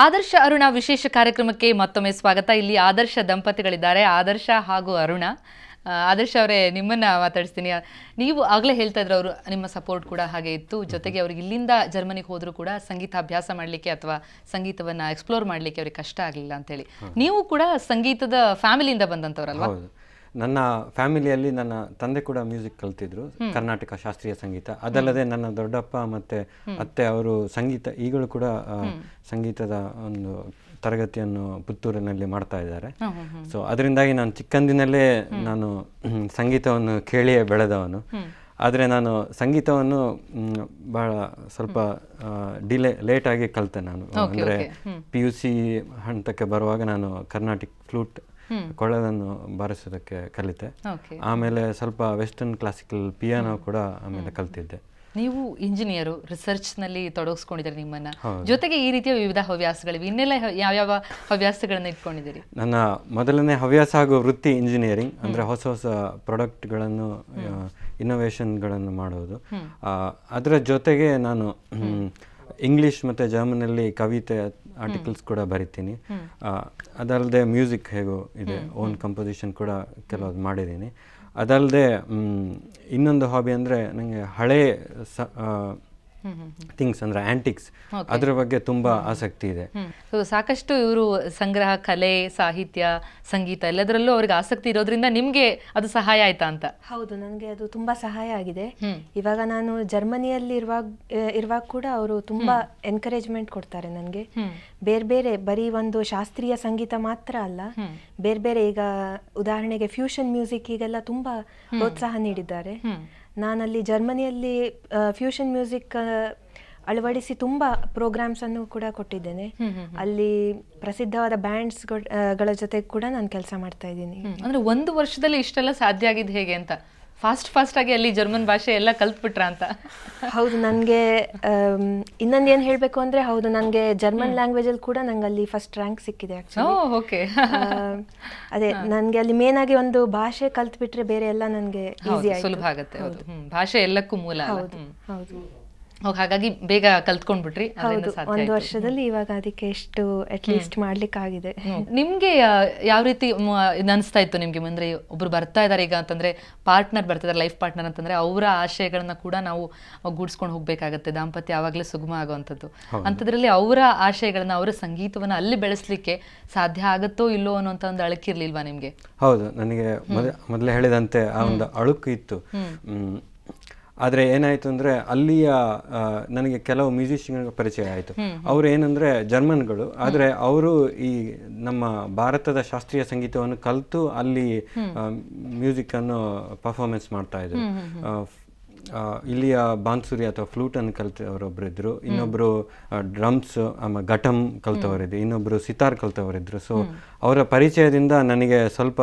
ಆದರ್ಶ ಅರುಣ ವಿಶೇಷ ಕಾರ್ಯಕ್ರಮಕ್ಕೆ ಮತ್ತೊಮ್ಮೆ ಸ್ವಾಗತ. ಇಲ್ಲಿ ಆದರ್ಶ ದಂಪತಿಗಳಿದ್ದಾರೆ, ಆದರ್ಶ ಹಾಗೂ ಅರುಣ. ಆದರ್ಶ ಅವರೇ, ನಿಮ್ಮನ್ನ ಮಾತಾಡಿಸ್ತೀನಿ. ನೀವು ಆಗಲೇ ಹೇಳ್ತಾ ಇದ್ರು, ಅವರು ನಿಮ್ಮ ಸಪೋರ್ಟ್ ಕೂಡ ಹಾಗೆ ಇತ್ತು. ಜೊತೆಗೆ ಅವ್ರಿಗೆ ಇಲ್ಲಿಂದ ಜರ್ಮನಿಗೆ ಹೋದರೂ ಕೂಡ ಸಂಗೀತ ಅಭ್ಯಾಸ ಮಾಡಲಿಕ್ಕೆ ಅಥವಾ ಸಂಗೀತವನ್ನು ಎಕ್ಸ್ಪ್ಲೋರ್ ಮಾಡಲಿಕ್ಕೆ ಅವ್ರಿಗೆ ಕಷ್ಟ ಆಗಲಿಲ್ಲ ಅಂತೇಳಿ. ನೀವು ಕೂಡ ಸಂಗೀತದ ಫ್ಯಾಮಿಲಿಯಿಂದ ಬಂದಂಥವ್ರಲ್ವಾ? ನನ್ನ ಫ್ಯಾಮಿಲಿಯಲ್ಲಿ ನನ್ನ ತಂದೆ ಕೂಡ ಮ್ಯೂಸಿಕ್ ಕಲ್ತಿದ್ರು, ಕರ್ನಾಟಕ ಶಾಸ್ತ್ರೀಯ ಸಂಗೀತ. ಅದಲ್ಲದೆ ನನ್ನ ದೊಡ್ಡಪ್ಪ ಮತ್ತೆ ಅತ್ತೆ ಅವರು ಸಂಗೀತ ಈಗಲೂ ಕೂಡ ಸಂಗೀತದ ಒಂದು ತರಗತಿಯನ್ನು ಪುತ್ತೂರಿನಲ್ಲಿ ಮಾಡ್ತಾ ಇದ್ದಾರೆ. ಸೊ ಅದರಿಂದಾಗಿ ನಾನು ಚಿಕ್ಕಂದಿನಲ್ಲೇ ನಾನು ಸಂಗೀತವನ್ನು ಕೇಳಿಯೇ ಬೆಳೆದವನು. ಆದರೆ ನಾನು ಸಂಗೀತವನ್ನು ಬಹಳ ಸ್ವಲ್ಪ ಲೇಟಾಗಿ ಕಲಿತೆ. ನಾನು ಅಂದರೆ PUC ಹಂತಕ್ಕೆ ಬರುವಾಗ ನಾನು ಕರ್ನಾಟಿಕ್ ಫ್ಲೂಟ್ ಕೊಳ್ಳೋದನ್ನು ಬಾರಿಸೋದಕ್ಕೆ ಕಲಿತೆ. ಆಮೇಲೆ ಸ್ವಲ್ಪ ವೆಸ್ಟರ್ನ್ ಕ್ಲಾಸಿಕಲ್ ಪಿಯಾನೋ ಕೂಡ ಆಮೇಲೆ ಕಲ್ತಿದ್ದೆ. ನೀವು ಇಂಜಿನಿಯರು, ರಿಸರ್ಚ್ ನಲ್ಲಿ ತೊಡಗಿಸ್ಕೊಂಡಿದ್ದೀರಿ ನಿಮ್ಮನ್ನ. ಜೊತೆಗೆ ಈ ರೀತಿಯ ವಿವಿಧ ಹವ್ಯಾಸಗಳಿವೆ. ಇನ್ನೆಲ್ಲ ಯಾವ್ಯಾವ ಹವ್ಯಾಸಗಳನ್ನ ಇಟ್ಕೊಂಡಿದ್ದೀರಿ? ನನ್ನ ಮೊದಲನೇ ಹವ್ಯಾಸ ಹಾಗೂ ವೃತ್ತಿ ಇಂಜಿನಿಯರಿಂಗ್, ಅಂದರೆ ಹೊಸ ಹೊಸ ಪ್ರಾಡಕ್ಟ್ಗಳನ್ನು ಇನ್ನೋವೇಷನ್ಗಳನ್ನು ಮಾಡೋದು. ಅದರ ಜೊತೆಗೆ ನಾನು ಇಂಗ್ಲೀಷ್ ಮತ್ತು ಜರ್ಮನಲ್ಲಿ ಕವಿತೆ ಆರ್ಟಿಕಲ್ಸ್ ಕೂಡ ಬರಿತೀನಿ. ಅದಲ್ಲದೆ ಮ್ಯೂಸಿಕ್ ಹೇಗೋ ಇದೆ, ಓನ್ ಕಂಪೋಸಿಷನ್ ಕೂಡ ಕೆಲವೊಂದು ಮಾಡಿದ್ದೀನಿ. ಅದಲ್ಲದೆ ಇನ್ನೊಂದು ಹಾಬಿ ಅಂದರೆ ನನಗೆ ಹಳೆ ಥಿಂಗ್ಸ್ ಅಂದರೆ ಆ್ಯಂಟಿಕ್ಸ್, ಅದರ ಬಗ್ಗೆ ತುಂಬ ಆಸಕ್ತಿ ಇದೆ. ಸಾಕಷ್ಟು ಇವರು ಸಂಗ್ರಹ, ಕಲೆ, ಸಾಹಿತ್ಯ, ಸಂಗೀತ ಎಲ್ಲದರಲ್ಲೂ ಅವ್ರಿಗೆ ಆಸಕ್ತಿ ಇರೋದ್ರಿಂದ ನಿಮಗೆ ಅದು ಸಹಾಯ ಆಯ್ತಾ ಅಂತ? ಹೌದು, ನನಗೆ ಅದು ತುಂಬ ಸಹಾಯ ಆಗಿದೆ. ಇವಾಗ ನಾನು ಜರ್ಮನಿಯಲ್ಲಿ ಇರುವಾಗ ಕೂಡ ಅವರು ತುಂಬ ಎನ್ಕರೇಜ್ಮೆಂಟ್ ಕೊಡ್ತಾರೆ ನನಗೆ. ಬೇರೆ ಬೇರೆ ಬರೀ ಒಂದು ಶಾಸ್ತ್ರೀಯ ಸಂಗೀತ ಮಾತ್ರ ಅಲ್ಲ, ಬೇರೆ ಬೇರೆ ಈಗ ಉದಾಹರಣೆಗೆ ಫ್ಯೂಷನ್ ಮ್ಯೂಸಿಕ್ ಈಗೆಲ್ಲ ತುಂಬ ಪ್ರೋತ್ಸಾಹ ನೀಡಿದ್ದಾರೆ. ನಾನಲ್ಲಿ ಜರ್ಮನಿಯಲ್ಲಿ ಫ್ಯೂಷನ್ ಮ್ಯೂಸಿಕ್ ಅಳವಡಿಸಿ ತುಂಬ ಪ್ರೋಗ್ರಾಮ್ಸ್ ಅನ್ನು ಕೂಡ ಕೊಟ್ಟಿದ್ದೇನೆ. ಅಲ್ಲಿ ಪ್ರಸಿದ್ಧವಾದ ಬ್ಯಾಂಡ್ಸ್ ಗಳ ಜೊತೆ ಕೂಡ ನಾನು ಕೆಲಸ ಮಾಡ್ತಾ ಇದ್ದೀನಿ. ಅಂದ್ರೆ ಒಂದು ವರ್ಷದಲ್ಲಿ ಇಷ್ಟೆಲ್ಲ ಸಾಧ್ಯ ಆಗಿದ್ದು ಹೇಗೆ ಅಂತ? ಫಾಸ್ಟ್ ಆಗಿ ಅಲ್ಲಿ ಜರ್ಮನ್ ಭಾಷೆ ಎಲ್ಲ ಕಲ್ತ್ಬಿಟ್ರ ಅಂತ? ಹೌದು, ನನಗೆ ಇನ್ನೊಂದು ಏನು ಹೇಳಬೇಕು ಅಂದರೆ, ಹೌದು, ನನಗೆ ಜರ್ಮನ್ ಲ್ಯಾಂಗ್ವೇಜ್ ಅಲ್ಲಿ ಕೂಡ ನಂಗೆ ಅಲ್ಲಿ ಫಸ್ಟ್ ರ್ಯಾಂಕ್ ಸಿಕ್ಕಿದೆ ಆಕ್ಚುಲಿ. ಅದೇ, ನನಗೆ ಅಲ್ಲಿ ಮೇನ್ ಆಗಿ ಒಂದು ಭಾಷೆ ಕಲ್ತ್ಬಿಟ್ರೆ ಬೇರೆ ಎಲ್ಲ ನನಗೆ ಈಸಿ ಆಯ್ತು, ಸುಲಭ ಆಗುತ್ತೆ. ಭಾಷೆ ಎಲ್ಲಕ್ಕೂ ಮೂಲ. ಹೌದು, ಹಾಗಾಗಿ ಬೇಗ ಕಲ್ತ್ಕೊಂಡ್ಬಿಟ್ರಿ. ಒಂದು ವರ್ಷದಲ್ಲಿ ಇವಾಗ ಅದಕ್ಕೆ ಎಷ್ಟು ಅಟ್ಲೀಸ್ಟ್ ಮಾಡ್ಲಿಕ್ಕಾಗಿದೆ. ನಿಮ್ಗೆ ಯಾವ ರೀತಿ ಅನಿಸ್ತಾ ಇತ್ತು ನಿಮ್ಗೆ? ಅಂದ್ರೆ ಒಬ್ರು ಬರ್ತಾ ಇದಾರೆ ಈಗ ಅಂತಂದ್ರೆ, ಪಾರ್ಟ್ನರ್ ಬರ್ತಿದ್ದಾರೆ, ಲೈಫ್ ಪಾರ್ಟ್ನರ್ ಅಂತಂದ್ರೆ ಅವರ ಆಶಯಗಳನ್ನ ಕೂಡ ನಾವು ಗೂಡ್ಸ್ಕೊಂಡು ಹೋಗ್ಬೇಕಾಗತ್ತೆ. ದಾಂಪತ್ಯ ಯಾವಾಗಲೇ ಸುಗಮ ಆಗುವಂಥದ್ದು. ಅಂಥದ್ರಲ್ಲಿ ಅವರ ಆಶಯಗಳನ್ನ, ಅವರ ಸಂಗೀತವನ್ನ ಅಲ್ಲಿ ಬೆಳೆಸ್ಲಿಕ್ಕೆ ಸಾಧ್ಯ ಆಗುತ್ತೋ ಇಲ್ಲೋ ಅನ್ನೋಂಥ ಒಂದು ಅಳುಕಿರ್ಲಿಲ್ವಾ ನಿಮ್ಗೆ? ಹೌದು, ನನಗೆ ಮೊದಲೇ ಹೇಳಿದಂತೆ ಆ ಒಂದು ಅಳುಕು ಇತ್ತು. ಆದರೆ ಏನಾಯಿತು ಅಂದರೆ, ಅಲ್ಲಿಯ ನನಗೆ ಕೆಲವು ಮ್ಯೂಸಿಷಿಯನ್ಗಳ ಪರಿಚಯ ಆಯಿತು. ಅವರು ಏನಂದರೆ ಜರ್ಮನ್ಗಳು, ಆದರೆ ಅವರು ಈ ನಮ್ಮ ಭಾರತದ ಶಾಸ್ತ್ರೀಯ ಸಂಗೀತವನ್ನು ಕಲಿತು ಅಲ್ಲಿ ಮ್ಯೂಸಿಕ್ಕನ್ನು ಪರ್ಫಾರ್ಮೆನ್ಸ್ ಮಾಡ್ತಾಯಿದ್ರು. ಇಲ್ಲಿಯ ಬಾನ್ಸುರಿ ಅಥವಾ ಫ್ಲೂಟನ್ನು ಕಲಿತವರೊಬ್ಬರು ಇದ್ದರು, ಇನ್ನೊಬ್ಬರು ಡ್ರಮ್ಸ್ ಘಟಮ್ ಕಲಿತವರಿದ್ರು, ಇನ್ನೊಬ್ಬರು ಸಿತಾರ್ ಕಲಿತವರಿದ್ರು. ಸೊ ಅವರ ಪರಿಚಯದಿಂದ ನನಗೆ ಸ್ವಲ್ಪ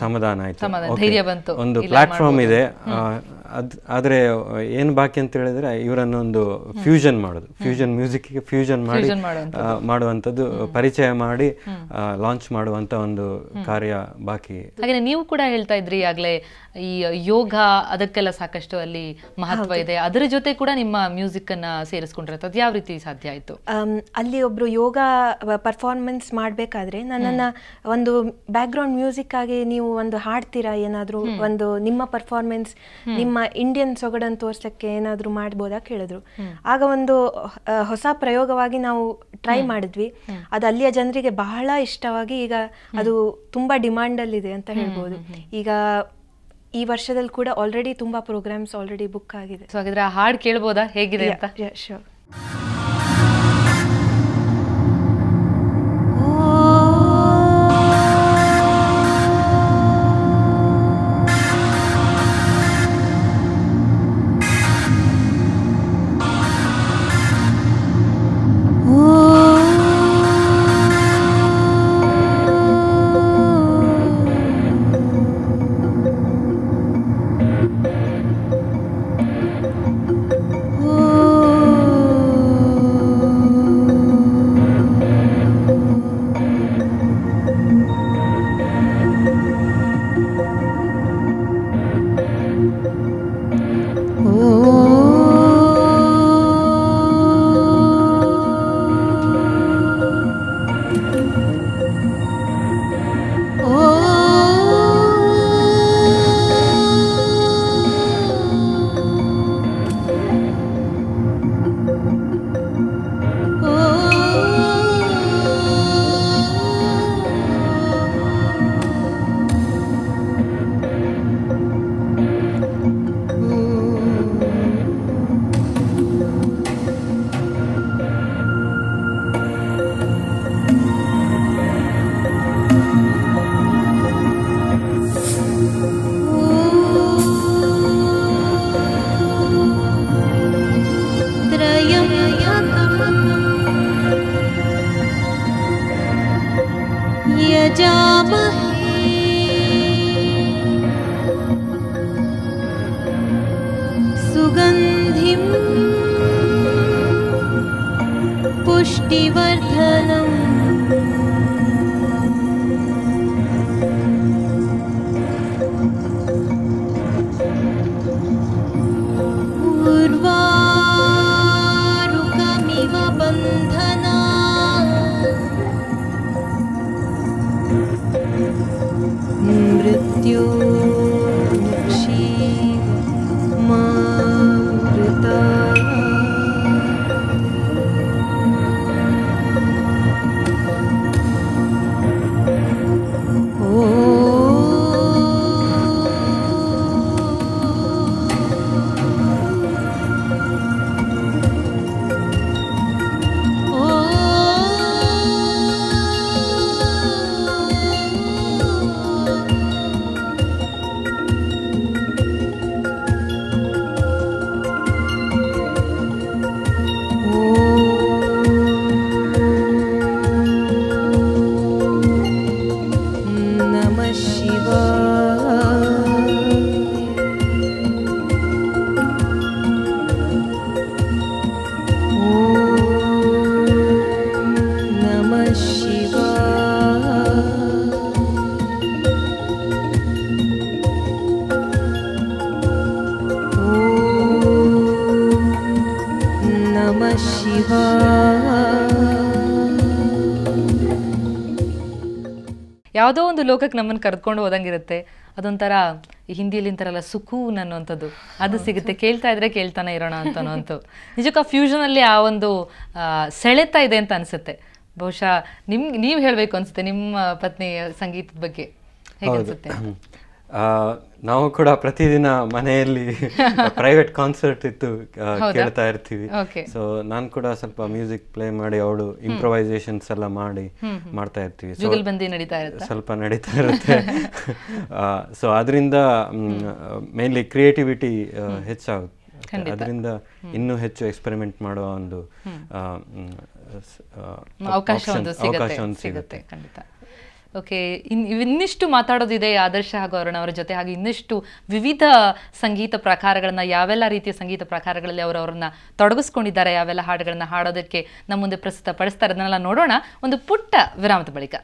ಸಮಾಧಾನ ಆಯಿತು, ಒಂದು ಪ್ಲಾಟ್ಫಾರ್ಮ್ ಇದೆ. ಆದರೆ ಏನು ಬಾಕಿ ಅಂತ ಹೇಳಿದ್ರೆ, ಇವರನ್ನೊಂದು ಫ್ಯೂಷನ್ ಮಾಡೋದು, ಫ್ಯೂಷನ್ ಮ್ಯೂಸಿಕ್ಗೆ ಫ್ಯೂಷನ್ ಮಾಡಿ ಮಾಡುವಂಥದ್ದು, ಪರಿಚಯ ಮಾಡಿ ಲಾಂಚ್ ಮಾಡುವಂಥ ಒಂದು ಕಾರ್ಯ ಬಾಕಿ. ಹಾಗೆ ನೀವು ಕೂಡ ಹೇಳ್ತಾ ಇದ್ರಿ ಆಗಲೇ, ಈ ಯೋಗ ಅದಕ್ಕೆಲ್ಲ ಸಾಕಷ್ಟು ಅಲ್ಲಿ ಮಹತ್ವ ಇದೆ. ಅದರ ಜೊತೆ ಕೂಡ ನಿಮ್ಮ ಮ್ಯೂಸಿಕ್ ಅನ್ನ ಸೇರಿಸ್ಕೊಂಡಿರತ್ತೆ. ಅದು ಯಾವ ರೀತಿ ಸಾಧ್ಯ ಆಯ್ತು? ಅಲ್ಲಿ ಒಬ್ರು ಯೋಗ ಪರ್ಫಾರ್ಮೆನ್ಸ್ ಮಾಡಬೇಕಾದ್ರೆ ನನ್ನನ್ನ ಒಂದು ಬ್ಯಾಕ್ ಗ್ರೌಂಡ್ ಮ್ಯೂಸಿಕ್ ಆಗಿ ನೀವು ಒಂದು ಹಾಡ್ತೀರಾ, ಏನಾದರೂ ಒಂದು ನಿಮ್ಮ ಪರ್ಫಾರ್ಮೆನ್ಸ್, ನಿಮ್ಮ ಇಂಡಿಯನ್ ಸೊಗಡನ್ನು ತೋರ್ಸಕ್ಕೆ ಏನಾದರೂ ಮಾಡ್ಬೋದಾ ಕೇಳಿದ್ರು. ಆಗ ಒಂದು ಹೊಸ ಪ್ರಯೋಗವಾಗಿ ನಾವು ಟ್ರೈ ಮಾಡಿದ್ವಿ. ಅದು ಅಲ್ಲಿಯ ಜನರಿಗೆ ಬಹಳ ಇಷ್ಟವಾಗಿ ಈಗ ಅದು ತುಂಬಾ ಡಿಮಾಂಡ್ ಅಲ್ಲಿ ಇದೆ ಅಂತ ಹೇಳ್ಬೋದು. ಈಗ ಈ ವರ್ಷದಲ್ಲಿ ಕೂಡ ಆಲ್ರೆಡಿ ತುಂಬಾ ಪ್ರೋಗ್ರಾಮ್ಸ್ ಆಲ್ರೆಡಿ ಬುಕ್ ಆಗಿದೆ. ಸೊ ಹಾಗಿದ್ರೆ ಆ ಹಾಡು ಕೇಳ್ಬೋದಾ, ಹೇಗಿದೆ ಅಂತ? ಶೋರ್. Oh. 「यजामहे सुगन्धिं पुष्टिवर्धनम् उर्वारुकमिव बन्धना मृत्योर्मुक्षीव मामृता ಯಾವುದೋ ಒಂದು ಲೋಕಕ್ಕೆ ನಮ್ಮನ್ನು ಕರ್ಕೊಂಡು ಹೋದಂಗಿರುತ್ತೆ. ಅದೊಂಥರ ಹಿಂದಿಯಲ್ಲಿ ಅಂತಾರಲ್ಲ ಸುಕೂನ್ ಅನ್ನುವಂಥದ್ದು, ಅದು ಸಿಗುತ್ತೆ. ಕೇಳ್ತಾ ಇದ್ರೆ ಕೇಳ್ತಾನೆ ಇರೋಣ ಅಂತನೋ ನಿಜಕ್ಕೂ ಆ ಫ್ಯೂಷನಲ್ಲಿ ಆ ಒಂದು ಸೆಳೆತ ಇದೆ ಅಂತ ಅನ್ಸುತ್ತೆ. ಬಹುಶಃ ನೀವು ಹೇಳಬೇಕು ಅನ್ಸುತ್ತೆ ನಿಮ್ಮ ಪತ್ನಿ ಸಂಗೀತದ ಬಗ್ಗೆ ಹೇಗೆ ಅನ್ಸುತ್ತೆ? ನಾವು ಕೂಡ ಪ್ರತಿದಿನ ಮನೆಯಲ್ಲಿ ಪ್ರೈವೇಟ್ ಕಾನ್ಸರ್ಟ್ ಇತ್ತು ಕೇಳ್ತಾ ಇರ್ತೀವಿ. ಸೊ ನಾನು ಕೂಡ ಸ್ವಲ್ಪ ಮ್ಯೂಸಿಕ್ ಪ್ಲೇ ಮಾಡಿ ಅವಳು ಇಂಪ್ರೊವೈಸೇಷನ್ಸ್ ಎಲ್ಲ ಮಾಡ್ತಾ ಇರ್ತೀವಿ. ಸ್ವಲ್ಪ ನಡೀತಾ ಇರುತ್ತೆ. ಸೊ ಅದರಿಂದ ಮೇನ್ಲಿ ಕ್ರಿಯೇಟಿವಿಟಿ ಹೆಚ್ಚಾಗುತ್ತೆ. ಅದರಿಂದ ಇನ್ನೂ ಹೆಚ್ಚು ಎಕ್ಸ್ಪೆರಿಮೆಂಟ್ ಮಾಡುವ ಒಂದು ಅವಕಾಶ ಸಿಗುತ್ತೆ. ಖಂಡಿತ. ಓಕೆ, ಇನ್ನಿಷ್ಟು ಮಾತಾಡೋದಿದೆ ಆದರ್ಶ ಹಾಗೂ ಅರುಣ್ ಅವರ ಜೊತೆ. ಹಾಗೆ ಇನ್ನಿಷ್ಟು ವಿವಿಧ ಸಂಗೀತ ಪ್ರಕಾರಗಳನ್ನ, ಯಾವೆಲ್ಲ ರೀತಿಯ ಸಂಗೀತ ಪ್ರಕಾರಗಳಲ್ಲಿ ಅವರನ್ನ ತೊಡಗಿಸ್ಕೊಂಡಿದ್ದಾರೆ, ಯಾವೆಲ್ಲ ಹಾಡುಗಳನ್ನ ಹಾಡೋದಕ್ಕೆ ನಮ್ಮ ಮುಂದೆ ಪ್ರಸ್ತುತ ಪಡಿಸ್ತಾರೆ, ಅದನ್ನೆಲ್ಲ ನೋಡೋಣ ಒಂದು ಪುಟ್ಟ ವಿರಾಮದ ಬಳಿಕ.